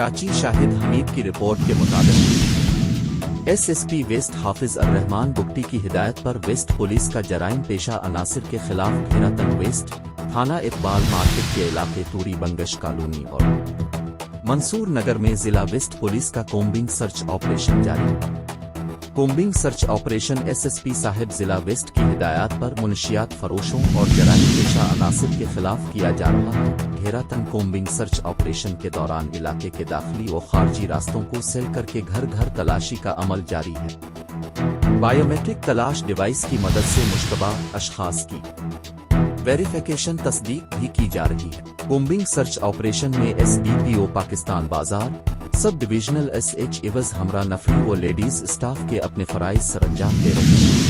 कराची शाहिद हमीद की रिपोर्ट के मुताबिक एसएसपी वेस्ट हाफिज अर्रहमान बुगटी की हिदायत पर वेस्ट पुलिस का जराइम पेशा अनासिर के खिलाफ घेरा तन वेस्ट थाना इकबाल मार्केट के इलाके तूरी बंगश कॉलोनी और मंसूर नगर में जिला वेस्ट पुलिस का कोम्बिंग सर्च ऑपरेशन जारी। Combing search operation SSP Sahib जिला वेस्ट की हिदायत पर मुनशियात फरोशों और जराइम पेशा अनासिर के खिलाफ किया जा रहा है। घेरा तन कोम्बिंग सर्च ऑपरेशन के दौरान इलाके के दाखिली और खारजी रास्तों को सील करके घर घर तलाशी का अमल जारी है। बायोमेट्रिक तलाश डिवाइस की मदद से मुश्तबा अशखास की वेरिफिकेशन तस्दीक भी की जा रही है। कोम्बिंग सर्च ऑपरेशन में एसडीपीओ पाकिस्तान बाजार, सब डिविजनल एसएच इवज हमरा नफरी व लेडीज स्टाफ के अपने फराइज सरंजाम दे रहे हैं।